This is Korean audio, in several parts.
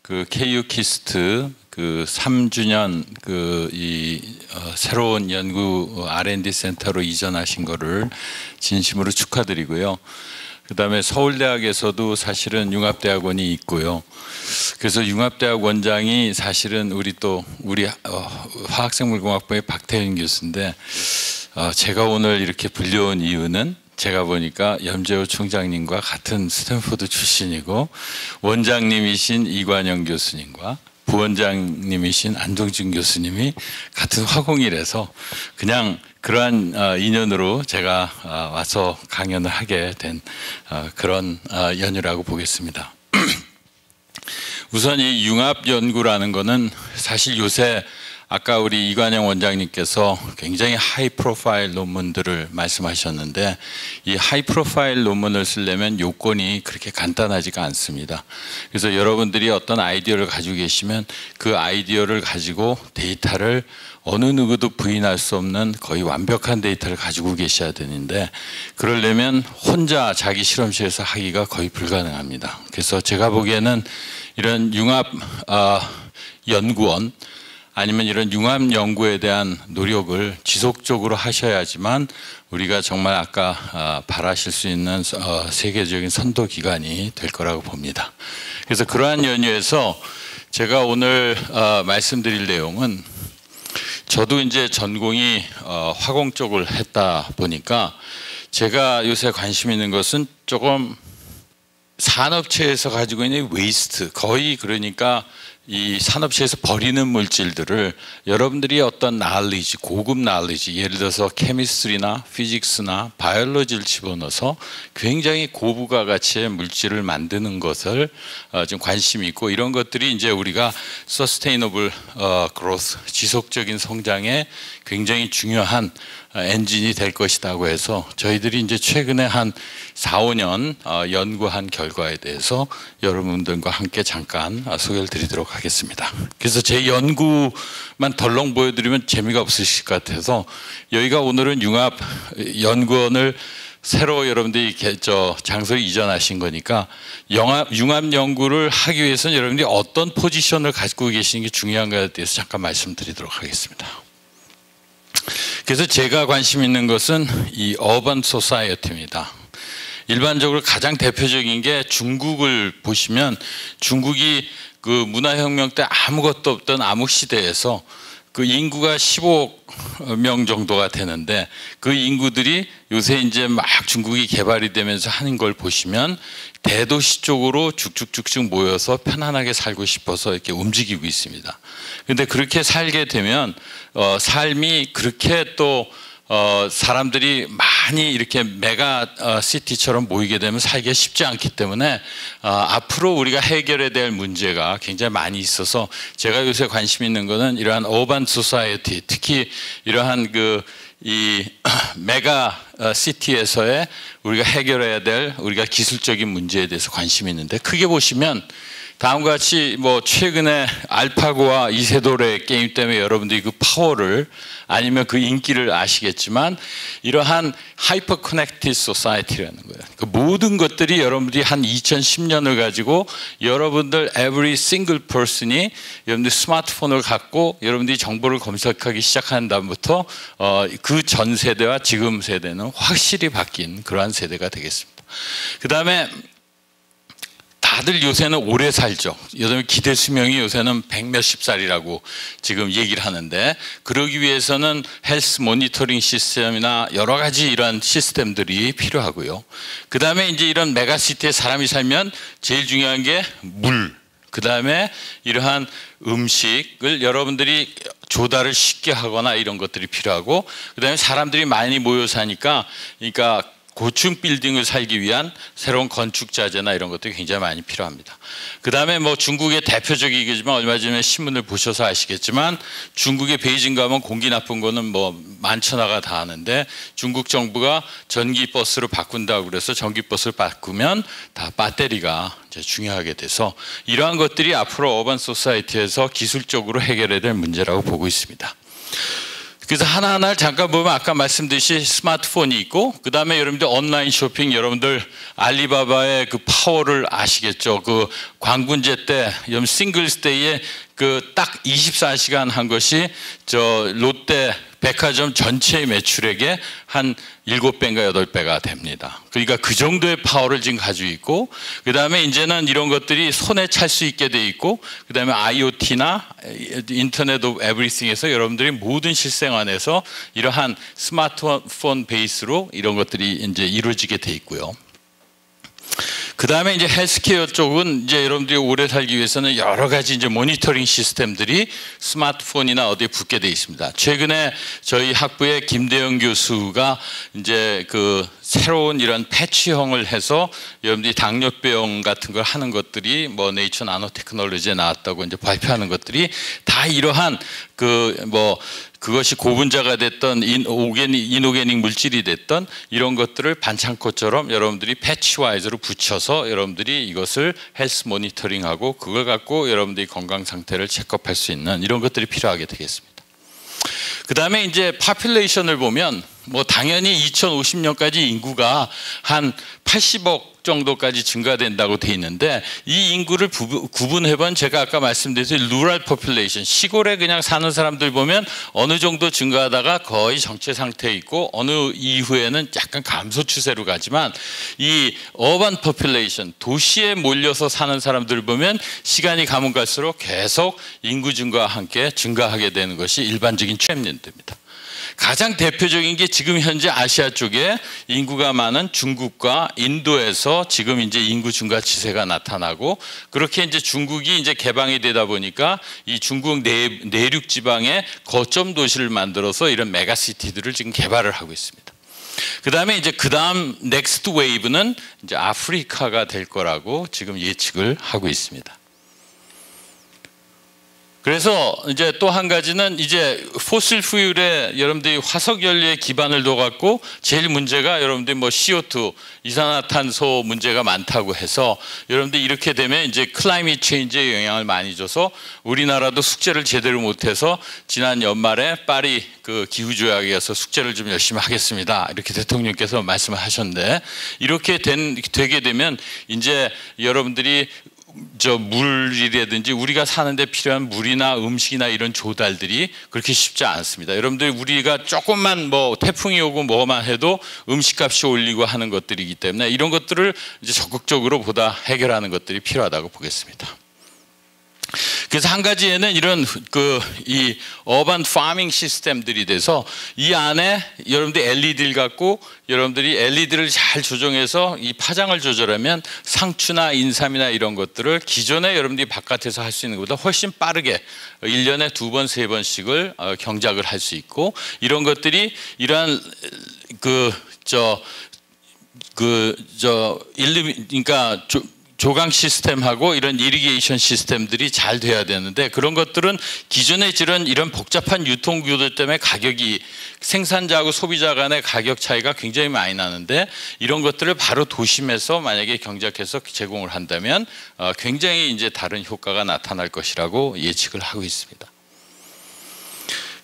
그 KU 키스트 그 3주년 새로운 연구 R&D 센터로 이전하신 거를 진심으로 축하드리고요. 그다음에 서울대학에서도 사실은 융합대학원이 있고요. 그래서 융합대학 원장이 사실은 우리 화학생물공학부의 박태윤 교수인데, 제가 오늘 이렇게 불려온 이유는 제가 보니까 염재호 총장님과 같은 스탠포드 출신이고 원장님이신 이관영 교수님과 부원장님이신 안동진 교수님이 같은 화공이라서 그냥 그러한 인연으로 제가 와서 강연을 하게 된 그런 연유라고 보겠습니다. 우선 이 융합 연구라는 거는 사실 요새 아까 우리 이관영 원장님께서 굉장히 하이 프로파일 논문들을 말씀하셨는데, 이 하이 프로파일 논문을 쓰려면 요건이 그렇게 간단하지가 않습니다. 그래서 여러분들이 어떤 아이디어를 가지고 계시면 그 아이디어를 가지고 데이터를 어느 누구도 부인할 수 없는 거의 완벽한 데이터를 가지고 계셔야 되는데, 그러려면 혼자 자기 실험실에서 하기가 거의 불가능합니다. 그래서 제가 보기에는 이런 융합 연구원 아니면 이런 융합 연구에 대한 노력을 지속적으로 하셔야지만 우리가 정말 아까 바라실 수 있는 세계적인 선도 기관이 될 거라고 봅니다. 그래서 그러한 연유에서 제가 오늘 말씀드릴 내용은, 저도 이제 전공이 화공 쪽을 했다 보니까 제가 요새 관심 있는 것은 조금 산업체에서 가지고 있는 웨이스트, 거의 그러니까 이 산업체에서 버리는 물질들을 여러분들이 어떤 knowledge, 고급 knowledge, 예를 들어서 케미스트리나 피직스나 바이올로지를 집어넣어서 굉장히 고부가 가치의 물질을 만드는 것을 좀 관심이 있고, 이런 것들이 이제 우리가 sustainable growth, 지속적인 성장에 굉장히 중요한 엔진이 될 것이라고 해서 저희들이 이제 최근에 한 4, 5년 연구한 결과에 대해서 여러분들과 함께 잠깐 소개를 드리도록 하겠습니다. 그래서 제 연구만 덜렁 보여드리면 재미가 없으실 것 같아서, 여기가 오늘은 융합 연구원을 새로 여러분들이 장소에 이전하신 거니까 융합 연구를 하기 위해서는 여러분들이 어떤 포지션을 가지고 계시는 게 중요한가에 대해서 잠깐 말씀드리도록 하겠습니다. 그래서 제가 관심 있는 것은 이 어반 소사이어티입니다. 일반적으로 가장 대표적인 게 중국을 보시면, 중국이 그 문화혁명 때 아무것도 없던 암흑 시대에서 그 인구가 15억 명 정도가 되는데, 그 인구들이 요새 이제 막 중국이 개발이 되면서 하는 걸 보시면 대도시 쪽으로 쭉쭉쭉쭉 모여서 편안하게 살고 싶어서 이렇게 움직이고 있습니다. 근데 그렇게 살게 되면 삶이 그렇게 또 사람들이 많이 이렇게 메가 시티처럼 모이게 되면 살기가 쉽지 않기 때문에 앞으로 우리가 해결해야 될 문제가 굉장히 많이 있어서, 제가 요새 관심 있는 거는 이러한 어반 소사이어티, 특히 이러한 이 메가 시티에서의 우리가 해결해야 될 우리가 기술적인 문제에 대해서 관심이 있는데, 크게 보시면 다음과 같이 최근에 알파고와 이세돌의 게임 때문에 여러분들이 그 파워를 아니면 그 인기를 아시겠지만, 이러한 하이퍼 커넥티드 소사이티라는 거예요. 그 모든 것들이 여러분들이 한 2010년을 가지고 여러분들 every single person이 여러분들 스마트폰을 갖고 여러분들이 정보를 검색하기 시작한 다음부터 그 전 세대와 지금 세대는 확실히 바뀐 그러한 세대가 되겠습니다. 그 다음에 다들 요새는 오래 살죠. 요즘 기대 수명이 요새는 100몇십 살이라고 지금 얘기를 하는데, 그러기 위해서는 헬스 모니터링 시스템이나 여러 가지 이런 시스템들이 필요하고요. 그 다음에 이제 이런 메가시티에 사람이 살면 제일 중요한 게 물, 그 다음에 이러한 음식을 여러분들이 조달을 쉽게 하거나 이런 것들이 필요하고, 그 다음에 사람들이 많이 모여 사니까, 그러니까 고층 빌딩을 살기 위한 새로운 건축 자재나 이런 것들이 굉장히 많이 필요합니다. 그 다음에 중국의 대표적이겠지만, 얼마 전에 신문을 보셔서 아시겠지만 중국의 베이징 가면 공기 나쁜 거는 만천하가 다 하는데, 중국 정부가 전기 버스로 바꾼다고 그래서 전기 버스를 바꾸면 다 배터리가 이제 중요하게 돼서, 이러한 것들이 앞으로 어반 소사이티에서 기술적으로 해결해야 될 문제라고 보고 있습니다. 그래서 하나하나 잠깐 보면 아까 말씀드렸듯이 스마트폰이 있고, 그 다음에 여러분들 온라인 쇼핑, 여러분들 알리바바의 그 파워를 아시겠죠? 그 광군제 때, 싱글스데이에 그 딱 24시간 한 것이 저 롯데 백화점 전체 매출액의 한 7배인가 8배가 됩니다. 그러니까 그 정도의 파워를 지금 가지고 있고, 그 다음에 이제는 이런 것들이 손에 찰 수 있게 돼 있고, 그 다음에 IoT나 인터넷 오브 에브리띵에서 여러분들이 모든 실생활에서 이러한 스마트폰 베이스로 이런 것들이 이제 이루어지게 돼 있고요. 그 다음에 이제 헬스케어 쪽은 이제 여러분들이 오래 살기 위해서는 여러 가지 이제 모니터링 시스템들이 스마트폰이나 어디에 붙게 돼 있습니다. 최근에 저희 학부의 김대영 교수가 이제 그 새로운 이런 패치형을 해서 여러분들이 당뇨병 같은 걸 하는 것들이 뭐 네이처 나노 테크놀로지에 나왔다고 이제 발표하는 것들이 다 이러한 그것이 고분자가 됐던 이노게닉 물질이 됐던 이런 것들을 반창고처럼 여러분들이 패치와이즈로 붙여서 여러분들이 이것을 헬스 모니터링하고 그걸 갖고 여러분들이 건강 상태를 체크업할 수 있는 이런 것들이 필요하게 되겠습니다. 그 다음에 이제 파퓰레이션을 보면 뭐 당연히 2050년까지 인구가 한 80억 정도까지 증가된다고 돼 있는데, 이 인구를 구분해본 제가 아까 말씀드렸듯이 루럴 포퓰레이션, 시골에 그냥 사는 사람들 보면 어느 정도 증가하다가 거의 정체 상태에 있고 어느 이후에는 약간 감소 추세로 가지만, 이 어반 포퓰레이션, 도시에 몰려서 사는 사람들 보면 시간이 가면 갈수록 계속 인구 증가와 함께 증가하게 되는 것이 일반적인 트렌드입니다. 가장 대표적인 게 지금 현재 아시아 쪽에 인구가 많은 중국과 인도에서 지금 이제 인구 증가 추세가 나타나고, 그렇게 이제 중국이 이제 개방이 되다 보니까 이 중국 내륙 지방에 거점 도시를 만들어서 이런 메가시티들을 지금 개발을 하고 있습니다. 그다음에 이제 그다음 넥스트 웨이브는 이제 아프리카가 될 거라고 지금 예측을 하고 있습니다. 그래서 이제 또 한 가지는 이제 포슬 퓨일에 여러분들이 화석 연료에 기반을 둬갖고 제일 문제가 여러분들이 뭐 CO2 이산화탄소 문제가 많다고 해서 여러분들이 이렇게 되면 이제 클라이밋 체인지에 영향을 많이 줘서 우리나라도 숙제를 제대로 못해서 지난 연말에 파리 그 기후 조약에서 숙제를 좀 열심히 하겠습니다, 이렇게 대통령께서 말씀을 하셨는데, 이렇게 되게 되면 이제 여러분들이 저 물이라든지 우리가 사는데 필요한 물이나 음식이나 이런 조달들이 그렇게 쉽지 않습니다. 여러분들 우리가 조금만 뭐 태풍이 오고 뭐만 해도 음식값이 올리고 하는 것들이기 때문에 이런 것들을 이제 적극적으로 보다 해결하는 것들이 필요하다고 보겠습니다. 그래서 한 가지에는 이런 이 어반 파밍 시스템들이 돼서 이 안에 여러분들 LED를 갖고 여러분들이 LED를 잘 조정해서 이 파장을 조절하면 상추나 인삼이나 이런 것들을 기존에 여러분들이 바깥에서 할 수 있는 것보다 훨씬 빠르게 1년에 2번, 3번씩을 경작을 할 수 있고, 이런 것들이 이러한 그러니까 조강 시스템하고 이런 이리게이션 시스템들이 잘 돼야 되는데, 그런 것들은 기존에 이런 복잡한 유통 구조 때문에 가격이 생산자하고 소비자 간의 가격 차이가 굉장히 많이 나는데, 이런 것들을 바로 도심에서 만약에 경작해서 제공을 한다면 굉장히 이제 다른 효과가 나타날 것이라고 예측을 하고 있습니다.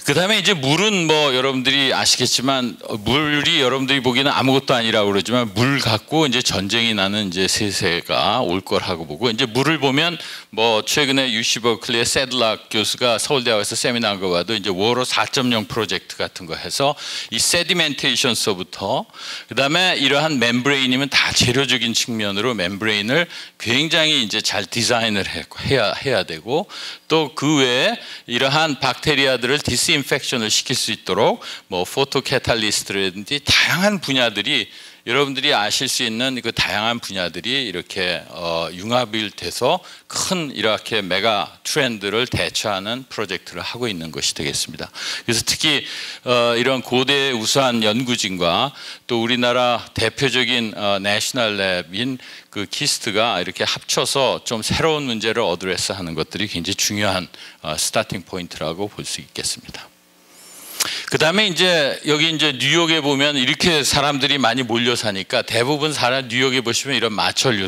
그 다음에 이제 물은 뭐 여러분들이 아시겠지만 물이 여러분들이 보기에는 아무것도 아니라고 그러지만 물 갖고 이제 전쟁이 나는 이제 세세가 올 거라고 보고, 이제 물을 보면 뭐 최근에 UC 버클리의 세들락 교수가 서울대학에서 세미나 한 거 봐도 이제 워로 4.0 프로젝트 같은 거 해서 이 세디멘테이션서부터 그 다음에 이러한 멤브레인이면 다 재료적인 측면으로 멤브레인을 굉장히 이제 잘 디자인을 해야 되고, 또 그 외에 이러한 박테리아들을 디스인펙션을 시킬 수 있도록 뭐 포토 캐탈리스트라든지 다양한 분야들이 여러분들이 아실 수 있는 그 다양한 분야들이 이렇게 융합이 돼서 큰 이렇게 메가 트렌드를 대처하는 프로젝트를 하고 있는 것이 되겠습니다. 그래서 특히 이런 고대 우수한 연구진과 또 우리나라 대표적인 내셔널 랩인 그 키스트가 이렇게 합쳐서 좀 새로운 문제를 어드레스하는 것들이 굉장히 중요한 스타팅 포인트라고 볼 수 있겠습니다. 그다음에 이제 여기 이제 뉴욕에 보면 이렇게 사람들이 많이 몰려 사니까 대부분 사람 뉴욕에 보시면 이런 마천류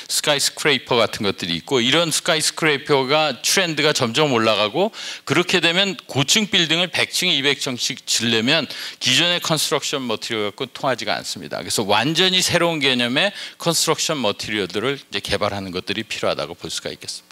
스카이스크레이퍼 같은 것들이 있고, 이런 스카이스크레이퍼가 트렌드가 점점 올라가고, 그렇게 되면 고층 빌딩을 100층, 200층씩 지려면 기존의 컨스트럭션 머티리얼 갖고 통하지가 않습니다. 그래서 완전히 새로운 개념의 컨스트럭션 머티리얼들을 이제 개발하는 것들이 필요하다고 볼 수가 있겠습니다.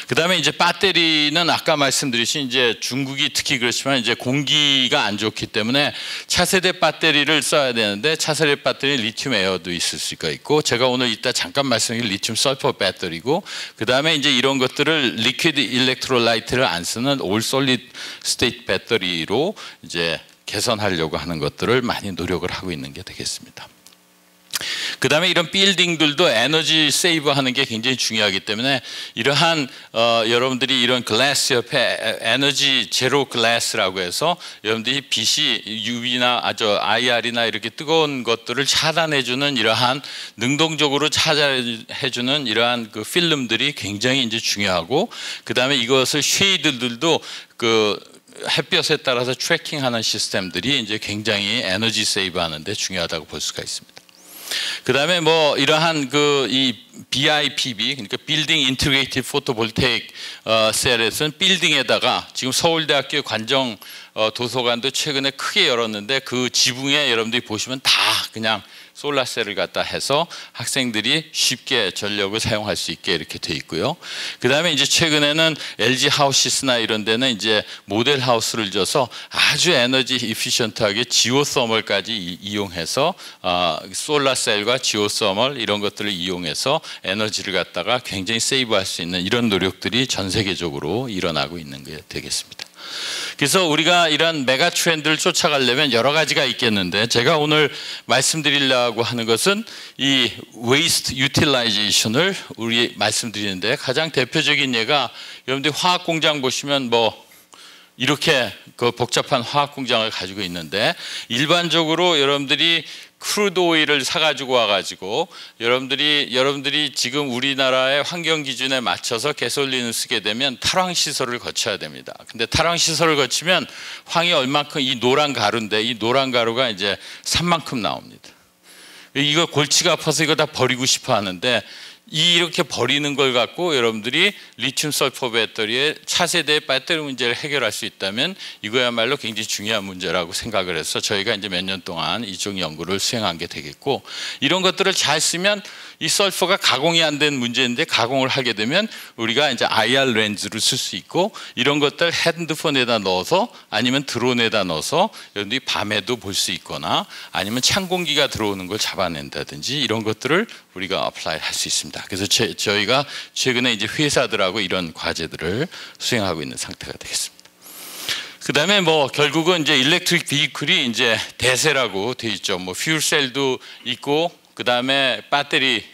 그 다음에 이제 배터리는 아까 말씀드리신 이제 중국이 특히 그렇지만 이제 공기가 안 좋기 때문에 차세대 배터리를 써야 되는데, 차세대 배터리 리튬 에어도 있을 수가 있고, 제가 오늘 이따 잠깐 말씀드린 리튬 설퍼 배터리고, 그 다음에 이제 이런 것들을 리퀴드 일렉트로라이트를 안 쓰는 올 솔리드 스테이트 배터리로 이제 개선하려고 하는 것들을 많이 노력을 하고 있는 게 되겠습니다. 그 다음에 이런 빌딩들도 에너지 세이브 하는 게 굉장히 중요하기 때문에 이러한 여러분들이 이런 글래스 옆에 에너지 제로 글래스라고 해서 여러분들이 빛이 UV나 IR이나 이렇게 뜨거운 것들을 차단해주는 이러한 능동적으로 차단해주는 이러한 그 필름들이 굉장히 이제 중요하고, 그 다음에 이것을 쉐이드들도 그 햇볕에 따라서 트래킹하는 시스템들이 이제 굉장히 에너지 세이브 하는데 중요하다고 볼 수가 있습니다. 그 다음에 뭐 이러한 이 BIPV, 그러니까 빌딩 인티그레이티드 포토볼테이크 셀에서는 빌딩에다가 지금 서울대학교 관정 도서관도 최근에 크게 열었는데, 그 지붕에 여러분들이 보시면 다 그냥 솔라셀을 갖다 해서 학생들이 쉽게 전력을 사용할 수 있게 이렇게 돼 있고요. 그 다음에 이제 최근에는 LG 하우시스나 이런 데는 이제 모델 하우스를 줘서 아주 에너지 이피션트하게 지오서멀까지 이용해서 솔라셀과 지오서멀 이런 것들을 이용해서 에너지를 갖다가 굉장히 세이브할 수 있는 이런 노력들이 전 세계적으로 일어나고 있는 게 되겠습니다. 그래서 우리가 이런 메가 트렌드를 쫓아가려면 여러 가지가 있겠는데, 제가 오늘 말씀드리려고 하는 것은 이 웨이스트 유틸라이제이션을 우리 말씀드리는데, 가장 대표적인 예가 여러분들이 화학 공장 보시면 뭐 이렇게 그 복잡한 화학 공장을 가지고 있는데, 일반적으로 여러분들이 크루드 오일을 사가지고 와가지고 여러분들이 지금 우리나라의 환경 기준에 맞춰서 가솔린을 쓰게 되면 탈황 시설을 거쳐야 됩니다. 근데 탈황 시설을 거치면 황이 얼만큼, 이 노란 가루인데 이 노란 가루가 이제 산만큼 나옵니다. 이거 골치가 아파서 이거 다 버리고 싶어 하는데, 이렇게 버리는 걸 갖고 여러분들이 리튬 설퍼 배터리의 차세대 배터리 문제를 해결할 수 있다면 이거야말로 굉장히 중요한 문제라고 생각을 해서 저희가 이제 몇 년 동안 이쪽 연구를 수행한 게 되겠고, 이런 것들을 잘 쓰면 이 설퍼가 가공이 안 된 문제인데 가공을 하게 되면 우리가 이제 IR 렌즈를 쓸 수 있고, 이런 것들 핸드폰에다 넣어서 아니면 드론에다 넣어서 여러분들이 밤에도 볼 수 있거나 아니면 찬 공기가 들어오는 걸 잡아낸다든지 이런 것들을 우리가 어플라이 할 수 있습니다. 그래서 저희가 최근에 이제 회사들하고 이런 과제들을 수행하고 있는 상태가 되겠습니다. 그 다음에 뭐 결국은 이제 일렉트릭 비클이 이제 대세라고 돼 있죠. 뭐 퓨얼셀도 있고, 그 다음에 배터리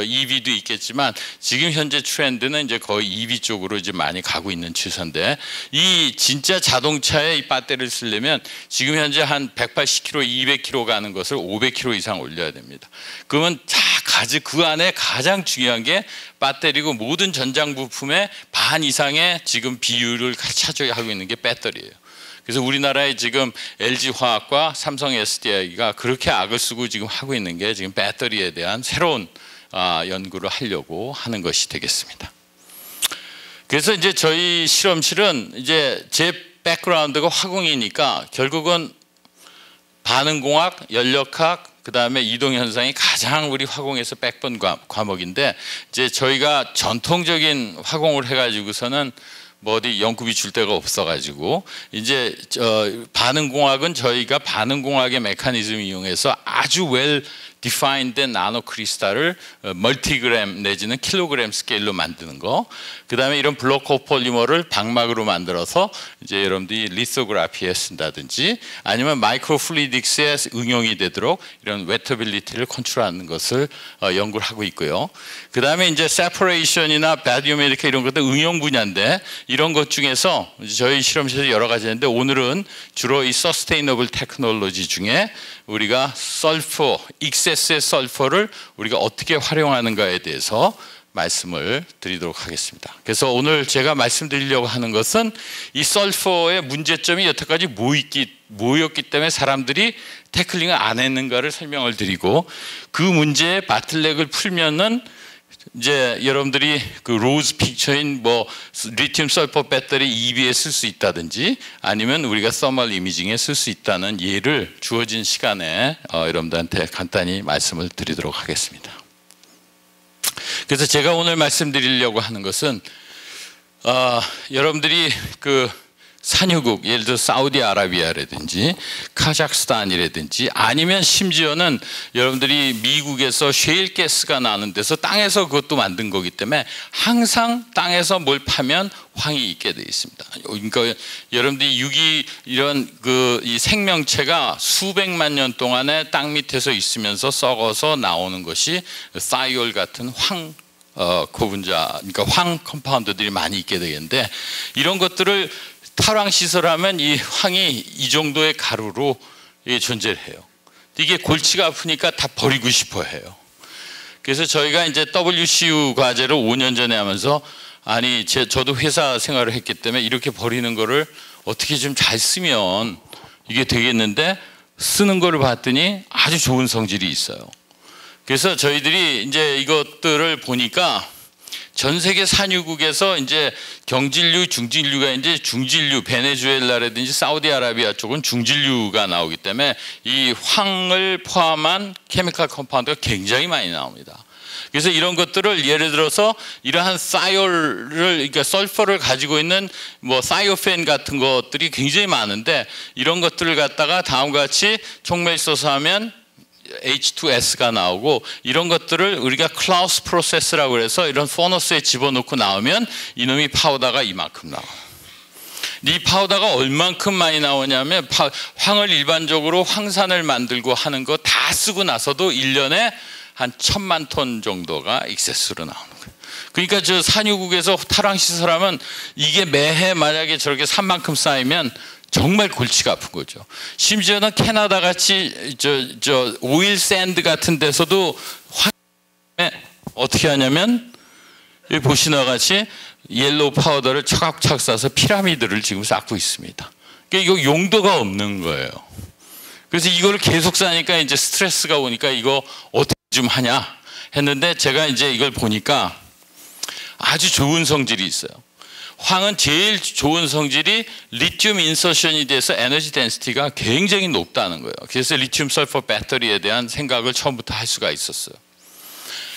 EV도 있겠지만 지금 현재 트렌드는 이제 거의 EV 쪽으로 이제 많이 가고 있는 추세인데, 이 진짜 자동차에 이 배터리를 쓰려면 지금 현재 한 180km, 200km 가는 것을 500km 이상 올려야 됩니다. 그러면 그 안에 가장 중요한 게 배터리고, 모든 전장 부품의 반 이상의 지금 비율을 차지하고 있는 게 배터리예요. 그래서 우리나라에 지금 LG화학과 삼성 SDI가 그렇게 악을 쓰고 지금 하고 있는 게 지금 배터리에 대한 새로운 연구를 하려고 하는 것이 되겠습니다. 그래서 이제 저희 실험실은 이제 제 백그라운드가 화공이니까 결국은 반응공학, 연력학, 그 다음에 이동현상이 가장 우리 화공에서 백번 과목인데, 이제 저희가 전통적인 화공을 해가지고서는 뭐 어디 연구비 줄 데가 없어가지고 이제 반응공학은 저희가 반응공학의 메커니즘을 이용해서 아주 웰 디파인된 나노 크리스탈을 멀티그램 내지는 킬로그램 스케일로 만드는 거, 그 다음에 이런 블록코폴리머를 방막으로 만들어서 이제 여러분들이 리소그라피에 쓴다든지 아니면 마이크로 플루이딕스에 응용이 되도록 이런 웨터빌리티를 컨트롤하는 것을 연구를 하고 있고요. 그 다음에 이제 세퍼레이션이나 바디오메디카 이런 것도 응용 분야인데, 이런 것 중에서 저희 실험실에서 여러 가지 있는데, 오늘은 주로 이 서스테이너블 테크놀로지 중에 우리가 설퍼, 익세스의 설퍼를 우리가 어떻게 활용하는가에 대해서 말씀을 드리도록 하겠습니다. 그래서 오늘 제가 말씀드리려고 하는 것은 이 설퍼의 문제점이 여태까지 뭐였기 때문에 사람들이 태클링을 안 했는가를 설명을 드리고, 그 문제의 바틀렉을 풀면은 이제 여러분들이 그 로즈 픽처인 뭐 리튬 설퍼 배터리 EV에 쓸 수 있다든지 아니면 우리가 서멀 이미징에 쓸 수 있다는 예를 주어진 시간에 여러분들한테 간단히 말씀을 드리도록 하겠습니다. 그래서 제가 오늘 말씀드리려고 하는 것은 여러분들이 그 산유국, 예를 들어 사우디아라비아라든지 카자흐스탄이라든지 아니면 심지어는 여러분들이 미국에서 셰일가스가 나는 데서 땅에서 그것도 만든 거기 때문에 항상 땅에서 뭘 파면 황이 있게 되어 있습니다. 그러니까 여러분들이 이런 이 생명체가 수백만 년 동안에 땅 밑에서 있으면서 썩어서 나오는 것이 사이올 같은 황 고분자, 그러니까 황 컴파운드들이 많이 있게 되겠는데, 이런 것들을 탈황 시설하면 이 황이 이 정도의 가루로 존재를 해요. 이게 골치가 아프니까 다 버리고 싶어 해요. 그래서 저희가 이제 WCU 과제를 5년 전에 하면서, 아니 저도 회사 생활을 했기 때문에 이렇게 버리는 거를 어떻게 좀 잘 쓰면 이게 되겠는데, 쓰는 거를 봤더니 아주 좋은 성질이 있어요. 그래서 저희들이 이제 이것들을 보니까 전 세계 산유국에서 이제 경질류, 중질류가 이제 중질류, 베네수엘라라든지 사우디아라비아 쪽은 중질류가 나오기 때문에 이 황을 포함한 케미컬 컴파운드가 굉장히 많이 나옵니다. 그래서 이런 것들을 예를 들어서 이러한 사이올을, 그러니까 설퍼를 가지고 있는 뭐 사이오펜 같은 것들이 굉장히 많은데, 이런 것들을 갖다가 다음과 같이 촉매에 써서 하면 H2S가 나오고, 이런 것들을 우리가 클라우스 프로세스라고 해서 이런 퍼너스에 집어넣고 나오면 이놈이 파우더가 이만큼 나와요. 이 파우더가 얼만큼 많이 나오냐면, 황을 일반적으로 황산을 만들고 하는 거 다 쓰고 나서도 1년에 한 1000만 톤 정도가 액세스로 나오는 거예요. 그러니까 저 산유국에서 탈황 시설하면 이게 매해 만약에 저렇게 산만큼 쌓이면 정말 골치가 아픈 거죠. 심지어는 캐나다 같이 저 오일 샌드 같은 데서도 황에 어떻게 하냐면, 여기 보시는 것 같이 옐로우 파우더를 차곡차곡 싸서 피라미드를 지금 쌓고 있습니다. 그러니까 이거 용도가 없는 거예요. 그래서 이걸 계속 쌓으니까 이제 스트레스가 오니까 이거 어떻게 좀 하냐 했는데, 제가 이제 이걸 보니까 아주 좋은 성질이 있어요. 황은 제일 좋은 성질이 리튬 인서션이 돼서 에너지 덴시티가 굉장히 높다는 거예요. 그래서 리튬 설퍼 배터리에 대한 생각을 처음부터 할 수가 있었어요.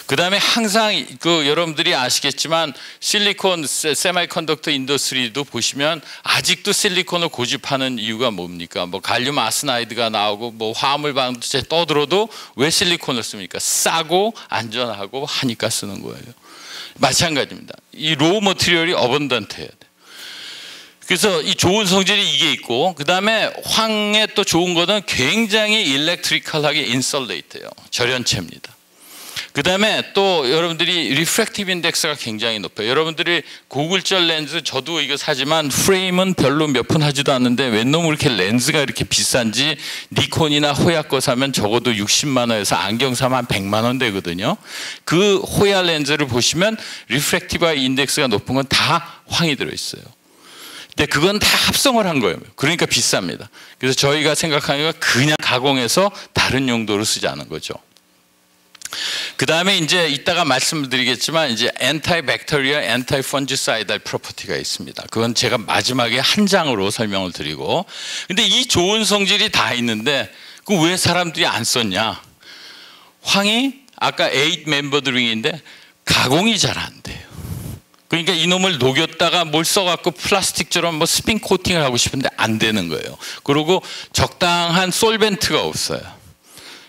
그 다음에 항상 여러분들이 아시겠지만 실리콘 세미컨덕터 인더스트리도 보시면 아직도 실리콘을 고집하는 이유가 뭡니까? 뭐 갈륨 아스나이드가 나오고 뭐 화물 반도체 떠들어도 왜 실리콘을 씁니까? 싸고 안전하고 하니까 쓰는 거예요. 마찬가지입니다. 이 로우 머티리얼이 어번던트해야 돼. 그래서 이 좋은 성질이 이게 있고, 그 다음에 황의 또 좋은 거는 굉장히 일렉트리컬하게 인설레이트해요. 절연체입니다. 그 다음에 또 여러분들이 리프렉티브 인덱스가 굉장히 높아요. 여러분들이 고글절 렌즈, 저도 이거 사지만 프레임은 별로 몇 푼 하지도 않는데 웬 놈으로 이렇게 렌즈가 이렇게 비싼지, 니콘이나 호야 거 사면 적어도 60만 원에서 안경 사면 한 100만 원 되거든요. 그 호야 렌즈를 보시면 리프렉티브 인덱스가 높은 건 다 황이 들어있어요. 근데 그건 다 합성을 한 거예요. 그러니까 비쌉니다. 그래서 저희가 생각하는 건 그냥 가공해서 다른 용도로 쓰지 않은 거죠. 그 다음에 이제 이따가 말씀을 드리겠지만, 이제 엔타이백테리아, 엔타이펀지사이달 프로퍼티가 있습니다. 그건 제가 마지막에 한 장으로 설명을 드리고, 근데 이 좋은 성질이 다 있는데 그 왜 사람들이 안 썼냐? 황이 아까 8 멤버드 링인데 가공이 잘 안 돼요. 그러니까 이놈을 녹였다가 뭘 써갖고 플라스틱처럼 뭐 스핀 코팅을 하고 싶은데 안 되는 거예요. 그리고 적당한 솔벤트가 없어요.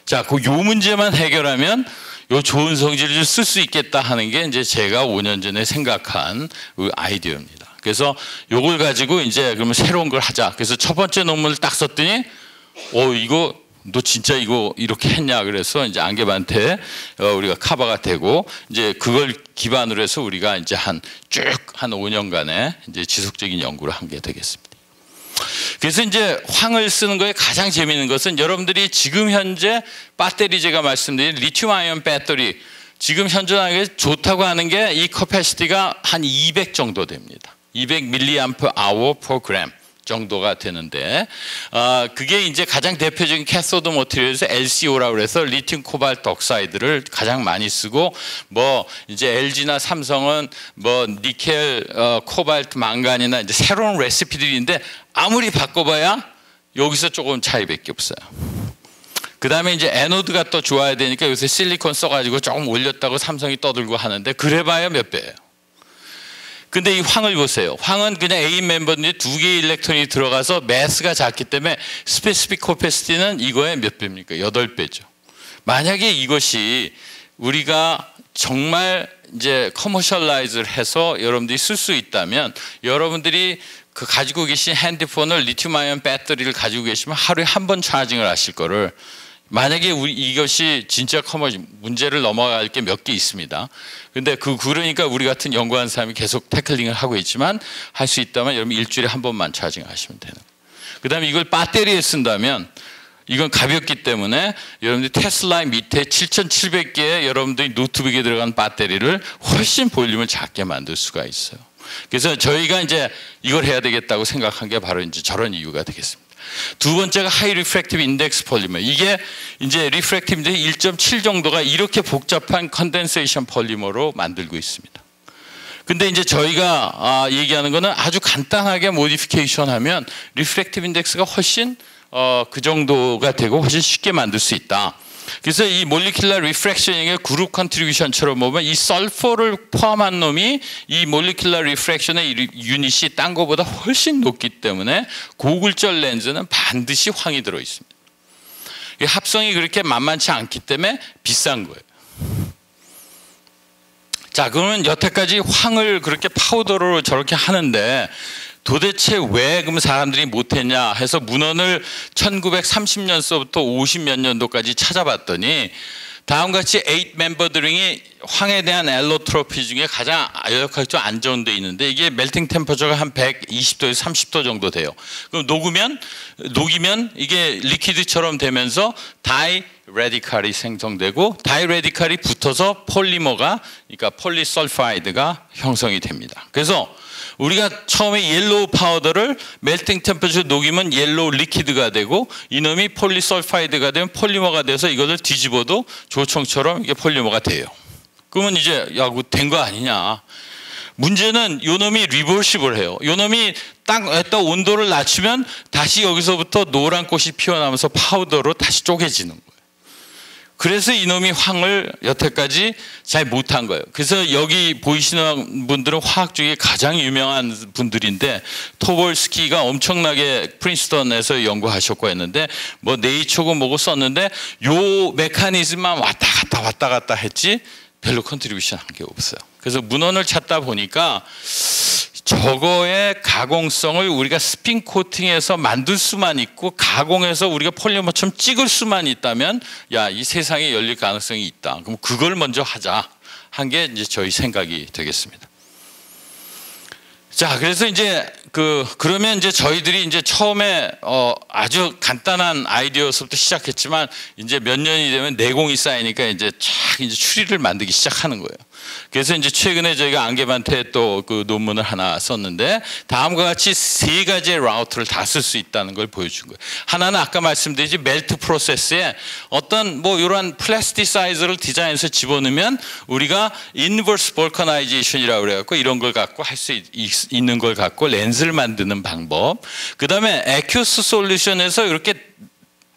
자, 요 문제만 해결하면 요 좋은 성질을 쓸 수 있겠다 하는 게 이제 제가 5년 전에 생각한 그 아이디어입니다. 그래서 요걸 가지고 이제 그러면 새로운 걸 하자. 그래서 첫 번째 논문을 딱 썼더니, 이거 너 진짜 이거 이렇게 했냐? 그래서 이제 안개반테 우리가 커버가 되고, 이제 그걸 기반으로 해서 우리가 이제 쭉 한 5년간의 이제 지속적인 연구를 한 게 되겠습니다. 그래서 이제 황을 쓰는 거에 가장 재미있는 것은, 여러분들이 지금 현재 배터리, 제가 말씀드린 리튬 아이온 배터리, 지금 현존하게 좋다고 하는 게 이 커패시티가 한 200 정도 됩니다. 200 밀리암프 아워 per gram 정도가 되는데 그게 이제 가장 대표적인 캐소드 머티리얼에서 LCO라고 해서 리튬 코발트 옥사이드를 가장 많이 쓰고 뭐 이제 LG나 삼성은 뭐 니켈, 코발트, 망간이나 이제 새로운 레시피들인데 아무리 바꿔봐야 여기서 조금 차이밖에 없어요. 그 다음에 이제 에노드가 또 좋아야 되니까 요새 실리콘 써가지고 조금 올렸다고 삼성이 떠들고 하는데 그래봐야 몇 배예요. 근데 이 황을 보세요. 황은 그냥 A 멤버인데 두 개의 일렉트론이 들어가서 매스가 작기 때문에 스페시픽 코패시티는 이거의 몇 배입니까? 8배죠. 만약에 이것이 우리가 정말 이제 커머셜라이즈를 해서 여러분들이 쓸 수 있다면 여러분들이 그 가지고 계신 핸드폰을 리튬 아이온 배터리를 가지고 계시면 하루에 한 번 차징을 하실 거를 만약에 이것이 진짜 문제를 넘어갈 게 몇 개 있습니다. 근데 그러니까 우리 같은 연구하는 사람이 계속 태클링을 하고 있지만 할 수 있다면 여러분 일주일에 한 번만 차징하시면 되는 거예요. 그 다음에 이걸 배터리에 쓴다면 이건 가볍기 때문에 여러분들이 테슬라 밑에 7,700개의 여러분들이 노트북에 들어간 배터리를 훨씬 볼륨을 작게 만들 수가 있어요. 그래서 저희가 이제 이걸 해야 되겠다고 생각한 게 바로 이제 저런 이유가 되겠습니다. 두 번째가 하이 리프렉티브 인덱스 폴리머. 이게 이제 리프렉티브 인덱스 1.7 정도가 이렇게 복잡한 컨덴세이션 폴리머로 만들고 있습니다. 근데 이제 저희가 얘기하는 거는 아주 간단하게 모디피케이션 하면 리프렉티브 인덱스가 훨씬 그 정도가 되고 훨씬 쉽게 만들 수 있다. 그래서 이 몰리큘러 리프렉션의 그룹 컨트리뷰션처럼 보면 이 설퍼를 포함한 놈이 이 몰리큘러 리프렉션의 유닛이 딴 거보다 훨씬 높기 때문에 고굴절 렌즈는 반드시 황이 들어 있습니다. 합성이 그렇게 만만치 않기 때문에 비싼 거예요. 자, 그러면 여태까지 황을 그렇게 파우더로 저렇게 하는데 도대체 왜 그럼 사람들이 못했냐 해서 문헌을 1930년서부터 50몇 년도까지 찾아봤더니 다음같이 8 멤버들이 황에 대한 엘로트로피 중에 가장 여력학적으로 안정돼 있는데 이게 멜팅 템퍼처가 한 120도에서 30도 정도 돼요. 그럼 녹이면 이게 리퀴드처럼 되면서 다이 레디칼이 생성되고 다이 레디칼이 붙어서 폴리머가 그러니까 폴리설파이드가 형성이 됩니다. 그래서 우리가 처음에 옐로우 파우더를 멜팅 템퍼처 녹이면 옐로우 리퀴드가 되고 이놈이 폴리설파이드가 되면 폴리머가 돼서 이것을 뒤집어도 조청처럼 이게 폴리머가 돼요. 그러면 이제 야, 된 거 아니냐. 문제는 요놈이 리버시블 해요. 요놈이 딱 온도를 낮추면 다시 여기서부터 노란 꽃이 피어나면서 파우더로 다시 쪼개지는 거예요. 그래서 이놈이 황을 여태까지 잘 못한 거예요. 그래서 여기 보이시는 분들은 화학 중에 가장 유명한 분들인데 토볼스키가 엄청나게 프린스턴에서 연구하셨고 했는데 뭐 네이처고 뭐고 썼는데 요 메커니즘만 왔다 갔다 했지 별로 컨트리뷰션 한 게 없어요. 그래서 문헌을 찾다 보니까 저거의 가공성을 우리가 스핀 코팅해서 만들 수만 있고 가공해서 우리가 폴리머처럼 찍을 수만 있다면 야, 이 세상에 열릴 가능성이 있다. 그럼 그걸 먼저 하자 한 게 이제 저희 생각이 되겠습니다. 자, 그래서 이제 그러면 이제 저희들이 이제 처음에 아주 간단한 아이디어서부터 시작했지만 이제 몇 년이 되면 내공이 쌓이니까 이제 이제 추리를 만들기 시작하는 거예요. 그래서 이제 최근에 저희가 안개반테 또 그 논문을 하나 썼는데 다음과 같이 3가지의 라우트를 다 쓸 수 있다는 걸 보여준 거예요. 하나는 아까 말씀드렸지 멜트 프로세스에 어떤 뭐 이러한 플라스티사이저를 디자인해서 집어넣으면 우리가 인버스 볼커나이제이션이라고 그래갖고 이런 걸 갖고 할 수 있는 걸 갖고 렌즈를 만드는 방법. 그 다음에 에큐스 솔루션에서 이렇게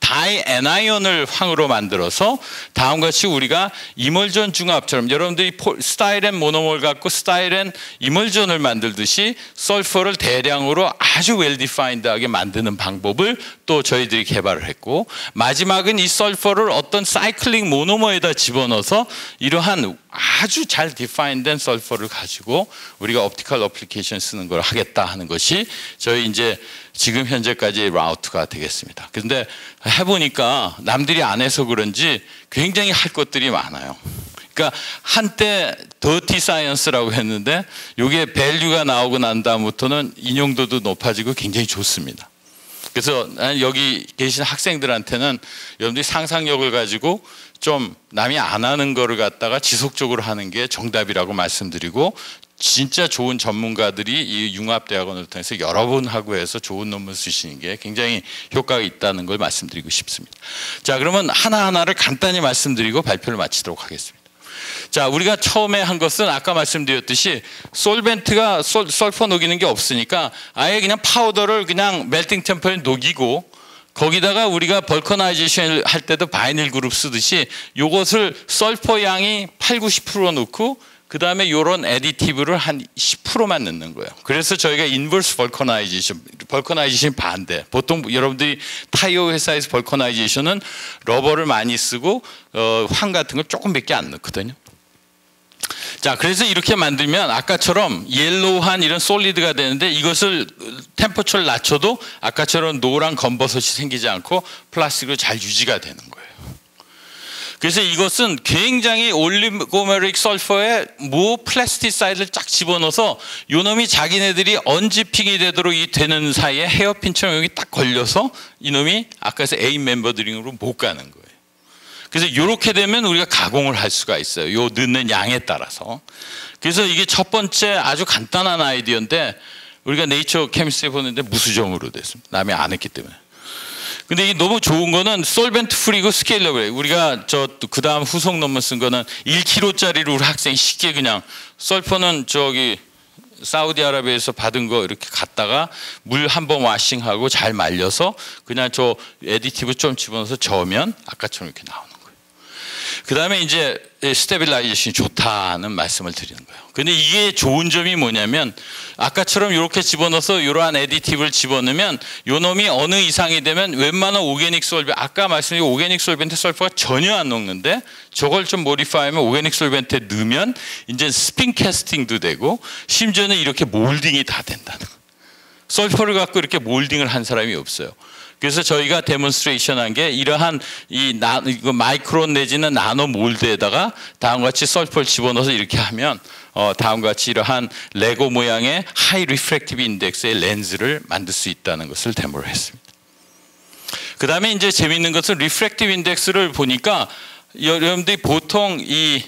다이 애나이온을 황으로 만들어서 다음과 같이 우리가 이멀전 중합처럼 여러분들이 스타일엔 모노몰 갖고 스타일엔 이멀전을 만들듯이 설퍼를 대량으로 아주 웰 디파인드하게 만드는 방법을 또 저희들이 개발을 했고 마지막은 이 설퍼를 어떤 사이클링 모노머에다 집어넣어서 이러한 아주 잘 디파인된 설퍼를 가지고 우리가 옵티컬 어플리케이션 쓰는 걸 하겠다 하는 것이 저희 이제 지금 현재까지의 라우트가 되겠습니다. 그런데 해보니까 남들이 안 해서 그런지 굉장히 할 것들이 많아요. 그러니까 한때 더티 사이언스라고 했는데 이게 밸류가 나오고 난 다음부터는 인용도도 높아지고 굉장히 좋습니다. 그래서 여기 계신 학생들한테는 여러분들이 상상력을 가지고 좀 남이 안 하는 거를 갖다가 지속적으로 하는 게 정답이라고 말씀드리고, 진짜 좋은 전문가들이 이 융합대학원을 통해서 여러 번 하고 해서 좋은 논문 쓰시는 게 굉장히 효과가 있다는 걸 말씀드리고 싶습니다. 자, 그러면 하나하나를 간단히 말씀드리고 발표를 마치도록 하겠습니다. 자, 우리가 처음에 한 것은 아까 말씀드렸듯이 솔벤트가 설퍼 녹이는 게 없으니까 아예 그냥 파우더를 그냥 멜팅 템퍼에 녹이고, 거기다가 우리가 벌커나이제이션 할 때도 바이닐 그룹 쓰듯이 요것을 설퍼 양이 80-90% 넣고 그 다음에 요런 애디티브를 한 10%만 넣는 거예요. 그래서 저희가 인버스 벌커나이제이션 반대. 보통 여러분들이 타이어 회사에서 벌커나이제이션은 러버를 많이 쓰고 황 같은 걸 조금밖에 안 넣거든요. 자, 그래서 이렇게 만들면 아까처럼 옐로우한 이런 솔리드가 되는데, 이것을 템퍼처를 낮춰도 아까처럼 노란 검버섯이 생기지 않고 플라스틱으로 잘 유지가 되는 거예요. 그래서 이것은 굉장히 올리고메릭 설퍼에 플라스티사이드를 쫙 집어넣어서 요놈이 자기네들이 언지핑이 되도록 되는 사이에 헤어핀처럼 여기 딱 걸려서 이놈이 아까서 A 멤버드링으로 못 가는 거예요. 그래서 이렇게 되면 우리가 가공을 할 수가 있어요. 요 넣는 양에 따라서. 그래서 이게 첫 번째 아주 간단한 아이디어인데, 우리가 네이처 케미스트리에 보는데 무수점으로 됐습니다. 남이 안 했기 때문에. 근데 이게 너무 좋은 거는 솔벤트 프리고 스케일러블. 우리가 그 다음 후속 논문 쓴 거는 1kg짜리로 우리 학생이 쉽게 그냥, 설퍼는 저기 사우디아라비아에서 받은 거 이렇게 갖다가 물 한 번 와싱하고 잘 말려서 그냥 저 애디티브 좀 집어넣어서 저으면 아까처럼 이렇게 나오는 거예요. 그 다음에 이제 스테빌라이제이션이 좋다는 말씀을 드리는 거예요. 근데 이게 좋은 점이 뭐냐면, 아까처럼 이렇게 집어넣어서 이러한 애디티브를 집어넣으면 요 놈이 어느 이상이 되면 웬만한 오게닉 솔벤트, 아까 말씀드린 오게닉 솔벤트 설퍼가 전혀 안 녹는데, 저걸 좀 모디파이하면 오게닉 솔벤트에 넣으면 이제 스핀 캐스팅도 되고 심지어는 이렇게 몰딩이 다 된다는 거예요. 설퍼를 갖고 이렇게 몰딩을 한 사람이 없어요. 그래서 저희가 데몬스트레이션 한 게 이러한 이거 마이크론 내지는 나노 몰드에다가 다음과 같이 설퍼를 집어넣어서 이렇게 하면 다음과 같이 이러한 레고 모양의 하이 리프렉티브 인덱스의 렌즈를 만들 수 있다는 것을 데모를 했습니다. 그 다음에 이제 재미있는 것은 리프렉티브 인덱스를 보니까 여러분들이 보통 이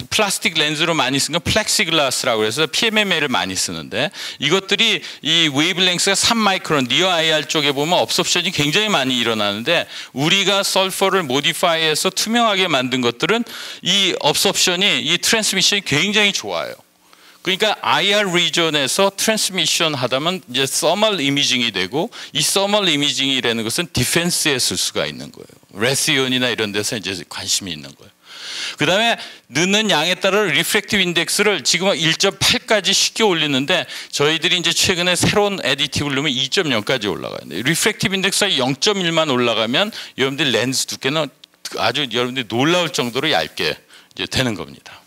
플라스틱 렌즈로 많이 쓰는 건 플렉시글라스라고 해서 PMMA를 많이 쓰는데, 이것들이 이 웨이브랭스가 3마이크론 니어 IR 쪽에 보면 업섭션이 굉장히 많이 일어나는데, 우리가 설퍼를 모디파이해서 투명하게 만든 것들은 이 업섭션이, 이 트랜스미션이 굉장히 좋아요. 그러니까 IR 리전에서 트랜스미션 하다면 이제 서멀 이미징이 되고, 이 서멀 이미징이라는 것은 디펜스에 쓸 수가 있는 거예요. 레스이온이나 이런 데서 이제 관심이 있는 거예요. 그 다음에 넣는 양에 따라 리프렉티브 인덱스를 지금 1.8까지 쉽게 올리는데, 저희들이 이제 최근에 새로운 애디티브를 넣으면 2.0까지 올라가요. 리프렉티브 인덱스가 0.1만 올라가면 여러분들 렌즈 두께는 아주 여러분들이 놀라울 정도로 얇게 이제 되는 겁니다.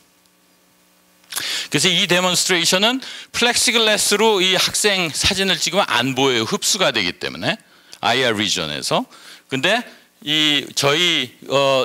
그래서 이 데몬스트레이션은 플렉시글라스로 이 학생 사진을 찍으면 안 보여요. 흡수가 되기 때문에 IR 리전에서. 근데 이 저희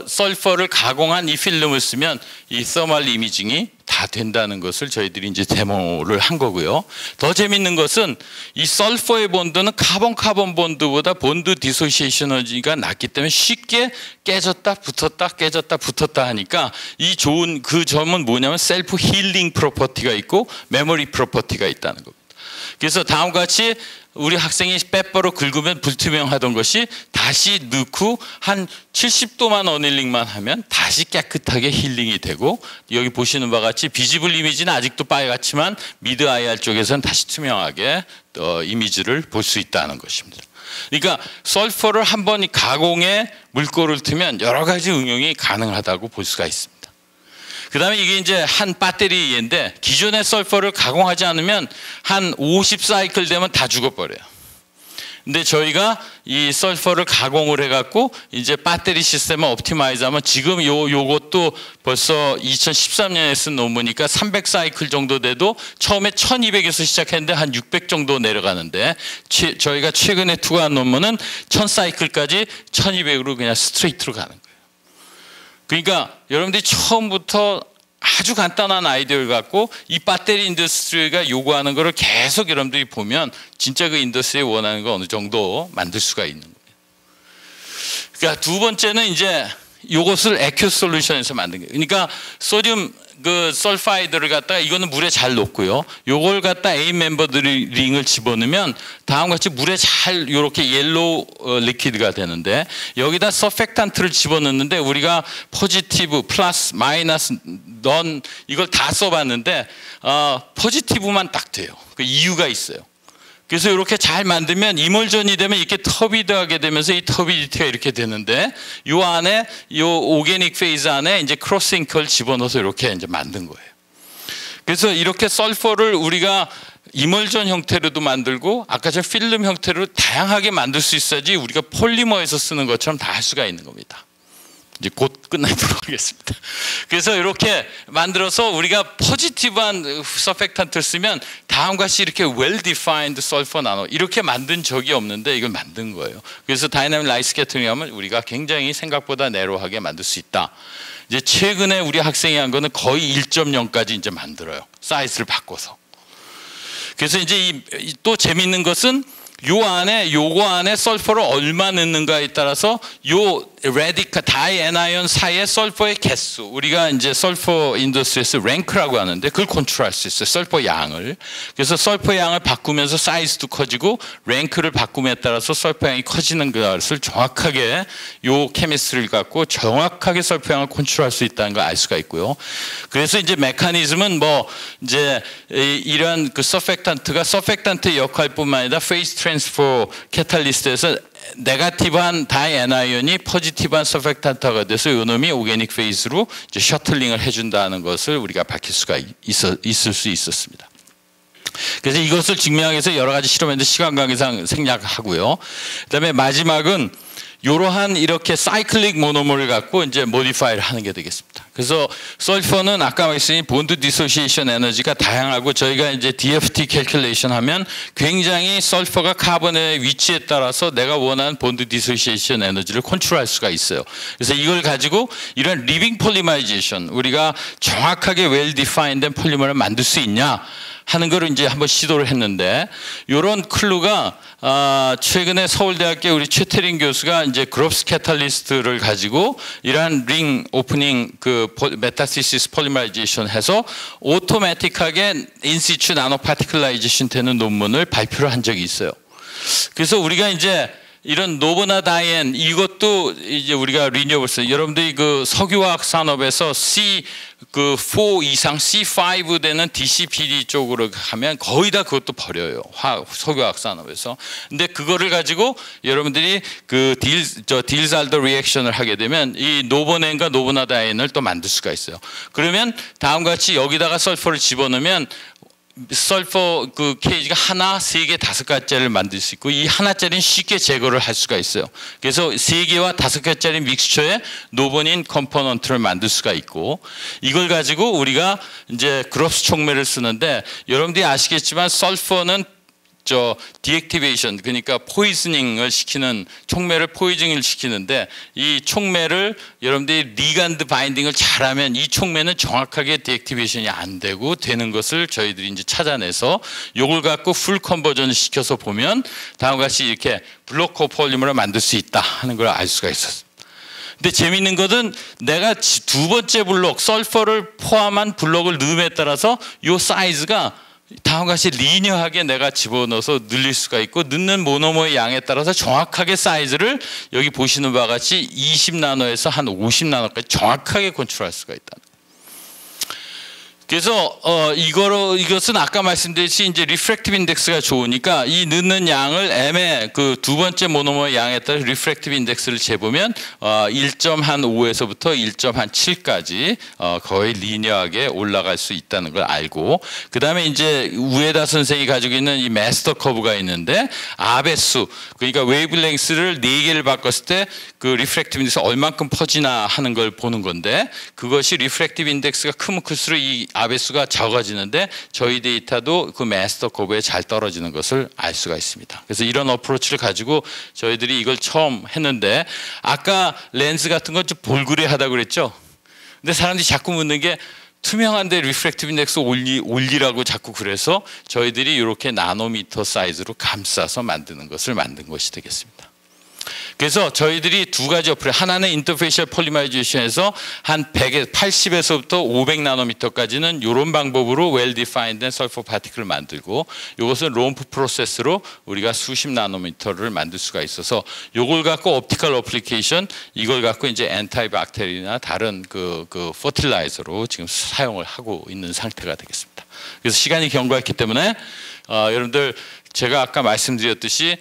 설퍼를 가공한 이 필름을 쓰면 이 서멀 이미징이 다 된다는 것을 저희들이 이제 데모를 한 거고요. 더 재밌는 것은 이 설퍼의 본드는 카본 본드보다 본드 디소시에이션 에너지가 낮기 때문에 쉽게 깨졌다 붙었다 깨졌다 붙었다 하니까, 이 좋은 그 점은 뭐냐면 셀프 힐링 프로퍼티가 있고 메모리 프로퍼티가 있다는 겁니다. 그래서 다음과 같이 우리 학생이 빼빼로 긁으면 불투명하던 것이 다시 넣고 한 70도만 어닐링만 하면 다시 깨끗하게 힐링이 되고, 여기 보시는 바와 같이 비지블 이미지는 아직도 빨갛지만 미드 IR 쪽에서는 다시 투명하게 이미지를 볼 수 있다는 것입니다. 그러니까 설퍼를 한번 이 가공에 물꼬를 트면 여러 가지 응용이 가능하다고 볼 수가 있습니다. 그 다음에 이게 이제 한 배터리인데, 기존의 설퍼를 가공하지 않으면 한 50사이클 되면 다 죽어버려요. 근데 저희가 이 설퍼를 가공을 해갖고 이제 배터리 시스템을 옵티마이즈 하면, 지금 요것도 벌써 2013년에 쓴 논문이니까 300사이클 정도 돼도 처음에 1200에서 시작했는데 한 600 정도 내려가는데, 저희가 최근에 투과한 논문은 1000사이클까지 1200으로 그냥 스트레이트로 가는 거예요. 그러니까 여러분들이 처음부터 아주 간단한 아이디어를 갖고 이 배터리 인더스트리가 요구하는 거를 계속 여러분들이 보면 진짜 그 인더스트리에 원하는 거 어느 정도 만들 수가 있는 거예요. 그러니까 두 번째는 이제 이것을 액큐 솔루션에서 만든 거예요. 그러니까 소듐 그 설파이드를 갖다가 이거는 물에 잘 녹고요. 요걸 갖다 A 멤버 링을 집어넣으면 다음과 같이 물에 잘 이렇게 옐로우 리퀴드가 되는데 여기다 서펙탄트를 집어넣는데 우리가 포지티브, 플러스, 마이너스, 넌 이걸 다 써봤는데 포지티브만 딱 돼요. 그 이유가 있어요. 그래서 이렇게 잘 만들면 이멀전이 되면 이렇게 터비드하게 되면서 이 터비디티가 이렇게 되는데 요 안에 요 오게닉 페이즈 안에 이제 크로스잉크를 집어넣어서 이렇게 이제 만든 거예요. 그래서 이렇게 설퍼를 우리가 이멀전 형태로도 만들고 아까 전 필름 형태로 다양하게 만들 수 있어야지 우리가 폴리머에서 쓰는 것처럼 다 할 수가 있는 겁니다. 이제 곧 끝내도록 하겠습니다. 그래서 이렇게 만들어서 우리가 포지티브한 서펙탄트를 쓰면 다음과 같이 이렇게 well-defined sulfur 나노 이렇게 만든 적이 없는데 이걸 만든 거예요. 그래서 다이나믹 라이트 스캐터링 하면 우리가 굉장히 생각보다 내로하게 만들 수 있다. 이제 최근에 우리 학생이 한 거는 거의 1.0까지 이제 만들어요. 사이즈를 바꿔서. 그래서 이제 또 재밌는 것은 요거 안에 설퍼를 얼마 넣는가에 따라서 요 레디카 다이 애나이온 사이의 설퍼의 개수 우리가 이제 설퍼 인더스트리에서 랭크라고 하는데 그걸 컨트롤할 수 있어요. 설퍼 양을. 그래서 설퍼 양을 바꾸면서 사이즈도 커지고 랭크를 바꿈에 따라서 설퍼 양이 커지는 것을 정확하게 요 케미스트리를 갖고 정확하게 설퍼 양을 컨트롤할 수 있다는 걸 알 수가 있고요. 그래서 이제 메커니즘은 뭐 이제 이런 그 서펙탄트의 역할뿐만 아니라 페이스 트랜스퍼 캐탈리스트에서 네거티브한 다이애나이온이 포지티브한 서펙탄트가 돼서 이놈이 오게닉 페이스로 이제 셔틀링을 해준다는 것을 우리가 밝힐 수가 있을 수 있었습니다. 그래서 이것을 증명하기 위해서 여러 가지 실험했는데 시간 관계상 생략하고요. 그다음에 마지막은 이러한 이렇게 사이클릭 모노머를 갖고 이제 모디파이를 하는 게 되겠습니다. 그래서 설퍼는 아까 말씀드린 본드 디소시에이션 에너지가 다양하고 저희가 이제 DFT 캘큘레이션 하면 굉장히 설퍼가 카본의 위치에 따라서 내가 원하는 본드 디소시에이션 에너지를 컨트롤할 수가 있어요. 그래서 이걸 가지고 이런 리빙 폴리마이제이션 우리가 정확하게 웰 디파인된 폴리머를 만들 수 있냐 하는 거를 이제 한번 시도를 했는데 이런 클루가 최근에 서울대학교 우리 최태린 교수가 이제 그롭스 캐탈리스트를 가지고 이러한 링 오프닝 그 메타시시스 폴리머라이제이션 해서 오토매틱하게 인시추 나노 파티클라이제이션 되는 논문을 발표를 한 적이 있어요. 그래서 우리가 이제 이런 노브나 다이엔 이것도 이제 우리가 리뉴얼스 여러분들이 그 석유화학 산업에서 C4 이상 C5 되는 DCPD 쪽으로 하면 거의 다 그것도 버려요. 석유화학 산업에서. 근데 그거를 가지고 여러분들이 그 딜살더 리액션을 하게 되면 이 노보넨과 노브나다이엔을 또 만들 수가 있어요. 그러면 다음과 같이 여기다가 설퍼를 집어넣으면 설퍼 그 케이지가 하나, 세 개, 다섯 가지를 만들 수 있고 이 하나짜리는 쉽게 제거를 할 수가 있어요. 그래서 세 개와 다섯 개짜리 믹스처에 노보닌 컴포넌트를 만들 수가 있고 이걸 가지고 우리가 이제 그롭스 촉매를 쓰는데 여러분들이 아시겠지만 설퍼는 디액티베이션 그러니까 포이즈닝을 시키는 촉매를 포이즈닝을 시키는데 이 촉매를 여러분들이 리간드 바인딩을 잘하면 이 촉매는 정확하게 디액티베이션이 안 되고 되는 것을 저희들이 이제 찾아내서 이걸 갖고 풀 컨버전을 시켜서 보면 다음과 같이 이렇게 블록 코폴리머를 만들 수 있다 하는 걸 알 수가 있었어요. 근데 재미있는 것은 내가 두 번째 블록 설퍼를 포함한 블록을 넣음에 따라서 이 사이즈가 다음과 같이 리니어하게 내가 집어넣어서 늘릴 수가 있고 넣는 모노머의 양에 따라서 정확하게 사이즈를 여기 보시는 바와 같이 20나노에서 한 50나노까지 정확하게 컨트롤할 수가 있다. 그래서 이것은 아까 말씀드렸듯이 이제 리프렉티브 인덱스가 좋으니까 이 넣는 양을 M의 그 두 번째 모노머 양에 따라 리프렉티브 인덱스를 재보면 1.5에서부터 1.7까지 거의 리니어하게 올라갈 수 있다는 걸 알고 그다음에 이제 우에다 선생이 가지고 있는 이 마스터 커브가 있는데 아베수 그러니까 웨이블랭스를 4개를 바꿨을 때 그 리프렉티브 인덱스 얼만큼 퍼지나 하는 걸 보는 건데 그것이 리프렉티브 인덱스가 크면 클수록 이 아베수가 적어지는데 저희 데이터도 그 마스터 커브에 잘 떨어지는 것을 알 수가 있습니다. 그래서 이런 어프로치를 가지고 저희들이 이걸 처음 했는데 아까 렌즈 같은 건 좀 볼그레하다고 그랬죠. 근데 사람들이 자꾸 묻는 게 투명한데 리프렉티브 인덱스 올리라고 자꾸 그래서 저희들이 이렇게 나노미터 사이즈로 감싸서 만드는 것을 만든 것이 되겠습니다. 그래서 저희들이 두 가지 어플, 하나는 인터페이셜 폴리머라이제이션에서 한 80에서부터 500나노미터까지는 이런 방법으로 well defined sulfur particle을 만들고, 이것은 롬프 프로세스로 우리가 수십 나노미터를 만들 수가 있어서 이걸 갖고 옵티컬 어플리케이션, 이걸 갖고 이제 엔타이박테리나 다른 그 퍼틸라이저로 지금 사용을 하고 있는 상태가 되겠습니다. 그래서 시간이 경과했기 때문에 여러분들, 제가 아까 말씀드렸듯이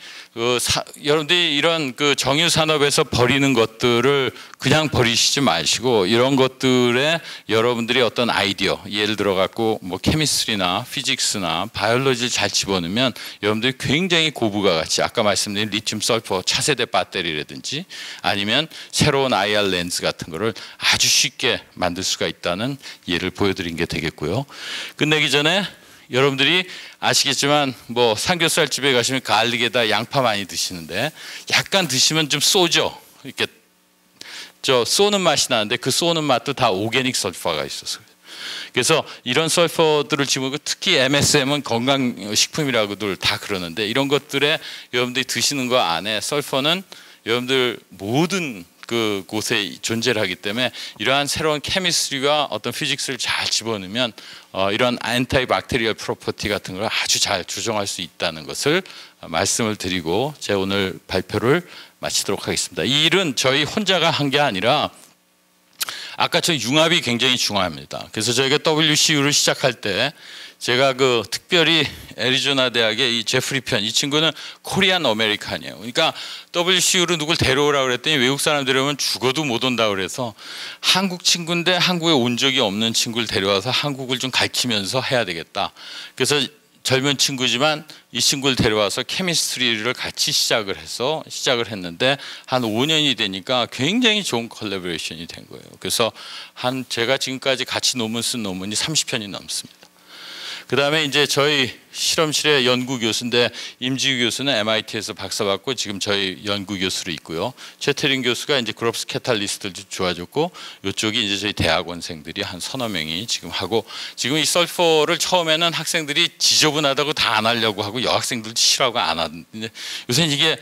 여러분들이 이런 그 정유 산업에서 버리는 것들을 그냥 버리시지 마시고, 이런 것들에 여러분들이 어떤 아이디어, 예를 들어 갖고 뭐 케미스트리나 피직스나 바이올로지를 잘 집어넣으면 여러분들이 굉장히 고부가 가치, 아까 말씀드린 리튬 설퍼 차세대 배터리라든지 아니면 새로운 IR 렌즈 같은 거를 아주 쉽게 만들 수가 있다는 예를 보여드린 게 되겠고요. 끝내기 전에 여러분들이 아시겠지만 뭐 삼겹살 집에 가시면 갈릭에다 양파 많이 드시는데 약간 드시면 좀 쏘죠. 이렇게 쏘는 맛이 나는데 그 쏘는 맛도 다 오게닉 설퍼가 있어서. 그래서 이런 설퍼들을 집어넣고, 특히 MSM은 건강식품이라고들 다 그러는데, 이런 것들에 여러분들이 드시는 거 안에 설퍼는 여러분들 모든 그 곳에 존재를 하기 때문에 이러한 새로운 케미스트리와 어떤 피직스를 잘 집어넣으면 이런 안타이박테리얼 프로퍼티 같은 걸 아주 잘 조정할 수 있다는 것을 말씀을 드리고 제 오늘 발표를 마치도록 하겠습니다. 이 일은 저희 혼자가 한 게 아니라 아까 저 융합이 굉장히 중요합니다. 그래서 저희가 WCU를 시작할 때 제가 그 특별히 애리조나 대학의 이 제프리 편, 이 친구는 코리안 아메리칸이에요. 그러니까 WCU로 누굴 데려오라고 그랬더니 외국 사람 데려오면 죽어도 못 온다고 그래서 한국 친구인데 한국에 온 적이 없는 친구를 데려와서 한국을 좀 가르치면서 해야 되겠다. 그래서 젊은 친구지만 이 친구를 데려와서 케미스트리를 같이 시작을 했는데 한 5년이 되니까 굉장히 좋은 콜라보레이션이 된 거예요. 그래서 제가 지금까지 같이 논문 쓴 논문이 30편이 넘습니다. 그 다음에 이제 저희 실험실의 연구 교수인데, 임지우 교수는 MIT에서 박사 받고 지금 저희 연구 교수로 있고요. 최태린 교수가 이제 그롭스 캐탈리스트를 좋아졌고, 이쪽이 이제 저희 대학원생들이 한 서너 명이 지금 하고, 지금 이 설퍼를 처음에는 학생들이 지저분하다고 다 안 하려고 하고 여학생들도 싫어하고 안 하는데, 요새는 이게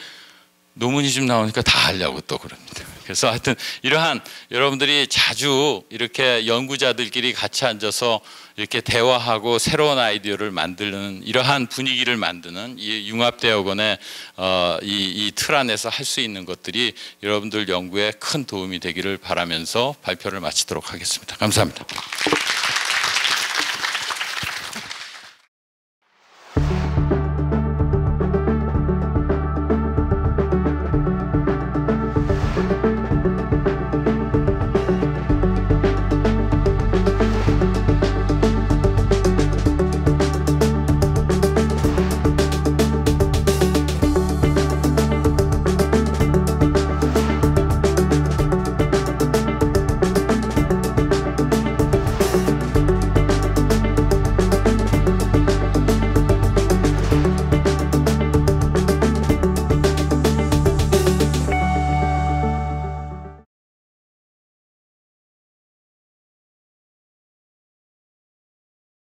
논문이 좀 나오니까 다 하려고 또 그럽니다. 그래서 하여튼 이러한 여러분들이 자주 이렇게 연구자들끼리 같이 앉아서 이렇게 대화하고 새로운 아이디어를 만드는 이러한 분위기를 만드는 이 융합대학원의 이 틀 안에서 할 수 있는 것들이 여러분들 연구에 큰 도움이 되기를 바라면서 발표를 마치도록 하겠습니다. 감사합니다.